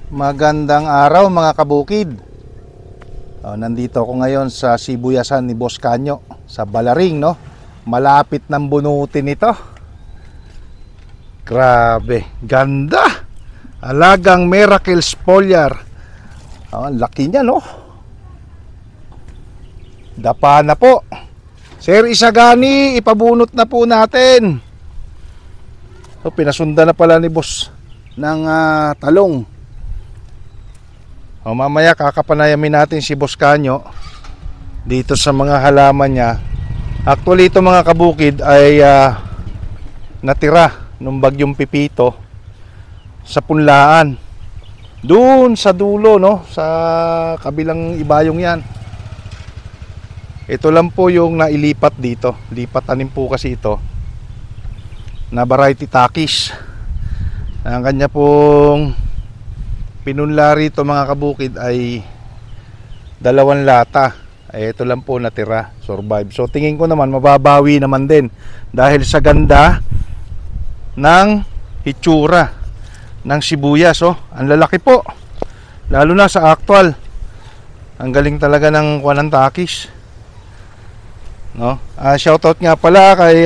Magandang araw mga kabukid. Nandito ako ngayon sa sibuyasan ni Boss Kanyo sa Balaring, no? Malapit ng bunutin ito. Grabe, ganda. Alagang Miracle Foliar. Ang laki niya, no? Dapa na po. Sir Isagani, ipabunot na po natin. So, pinasunda na pala ni Boss ng talong. Mamaya kakapanayamin natin si Boss Kanyo dito sa mga halaman niya. Actually ito mga kabukid ay natira nung bagyong Pipito sa punlaan doon sa dulo, no, sa kabilang ibayong yan. Ito lang po yung nailipat dito. Lipat tanim po kasi ito na variety takis. Ang kanya pong pinunla rito mga kabukid ay 2 lata. Ito lang po natira, survive. So tingin ko naman mababawi naman din dahil sa ganda ng hitsura ng sibuyas. Ang lalaki po, lalo na sa actual. Ang galing talaga ng kuwanan takis, no? Shoutout nga pala kay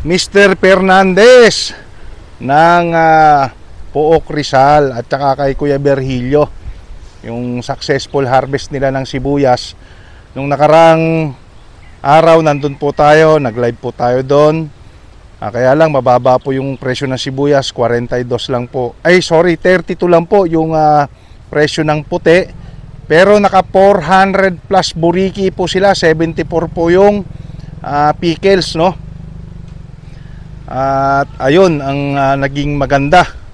Mr. Fernandez ng Pook Rizal at saka kay Kuya Berhilio, yung successful harvest nila ng sibuyas. Nung nakarang araw nandun po tayo, nag-live po tayo doon. Kaya lang mababa po yung presyo ng sibuyas, 42 lang po. 32 lang po yung presyo ng puti. Pero naka 400 plus buriki po sila, 74 po yung pickles, no? At ayun ang naging maganda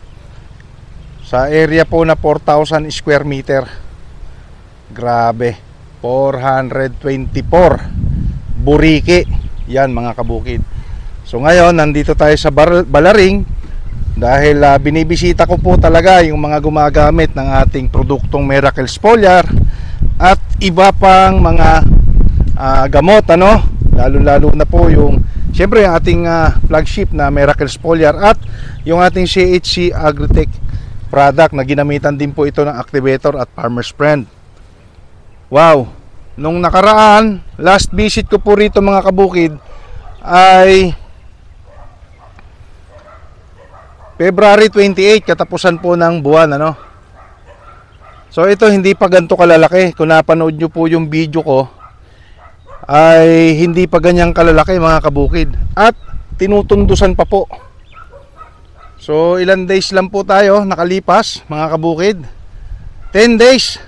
sa area po na 4,000 square meter. Grabe, 424 buriki. Yan mga kabukid. So ngayon nandito tayo sa Balaring dahil binibisita ko po talaga yung mga gumagamit ng ating produktong Miracle Foliar at iba pang mga gamot, ano? Lalo na po yung siyempre yung ating flagship na Miracle Foliar at yung ating CHC Agritech product na ginamitan din po ito ng activator at farmer's friend. Wow, nung nakaraan last visit ko po rito mga kabukid ay February 28, katapusan po ng buwan, ano? So ito hindi pa ganito kalalaki. Kung napanood nyo po yung video ko ay hindi pa ganyang kalalaki mga kabukid at tinutundusan pa po. So ilan days lang po tayo nakalipas mga kabukid, 10 days.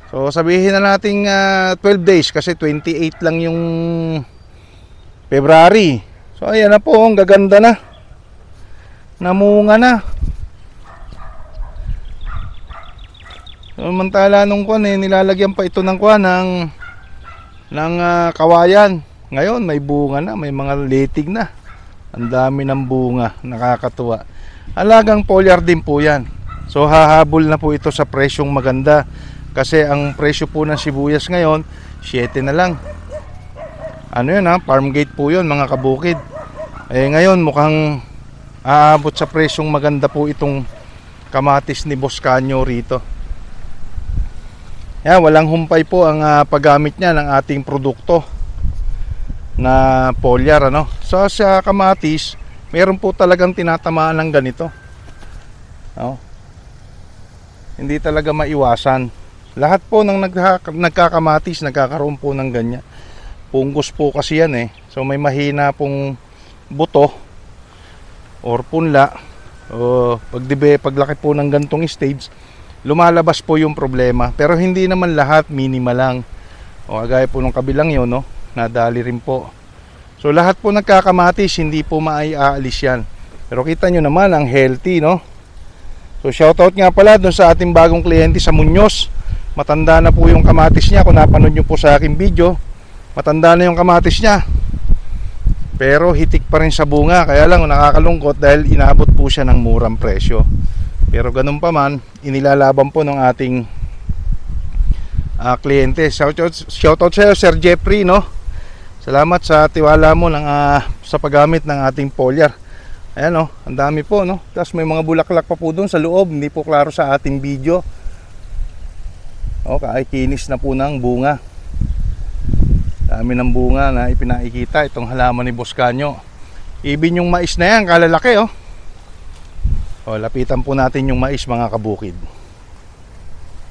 So sabihin na natin 12 days kasi 28 lang yung February. So ayan na po, ang gaganda na, namunga na. So mantala nung nilalagyan pa ito ng ng kawayan. Ngayon may bunga na, may mga litig na. Ang dami ng bunga, nakakatuwa. Alagang foliar din po yan. So hahabol na po ito sa presyong maganda. Kasi ang presyo po ng sibuyas ngayon 7 na lang. Ano yun farm gate po yun mga kabukid. Ngayon mukhang aabot sa presyong maganda po itong kamatis ni Boss Kanyo rito. Yan, walang humpay po ang paggamit niya ng ating produkto na foliar, ano? So sa kamatis meron po talagang tinatamaan ng ganito, no? Hindi talaga maiwasan. Lahat po ng nagkakamatis nagkakaroon po ng ganyan. Punggos po kasi yan So may mahina pong buto or punla. Paglaki po ng gantong stage, lumalabas po yung problema. Pero hindi naman lahat, minimal lang. Gaya po ng kabilang yun, no? Nadali rin po. So lahat po nagkakamatis, hindi po maiaalis yan. Pero kita nyo naman ang healthy, no? So shoutout nga pala dun sa ating bagong kliyente sa Muñoz. Matanda na po yung kamatis niya. Kung napanood nyo po sa aking video, matanda na yung kamatis niya, pero hitik pa rin sa bunga. Kaya lang nakakalungkot dahil inaabot po siya ng murang presyo. Pero ganun pa man, inilalaban po ng ating kliyente. Shoutout sa iyo Sir Jeffrey, no? Salamat sa tiwala mo sa paggamit ng ating foliar. Ayan, oh, ang dami po, no? Tapos may mga bulaklak pa po doon sa loob, hindi po klaro sa ating video. Okay, kinis na po ng bunga. Dami ng bunga na ipinakikita itong halaman ni Boss Kanyo. Even yung mais na yan, kalalaki, oh. O, lapitan po natin yung mais, mga kabukid.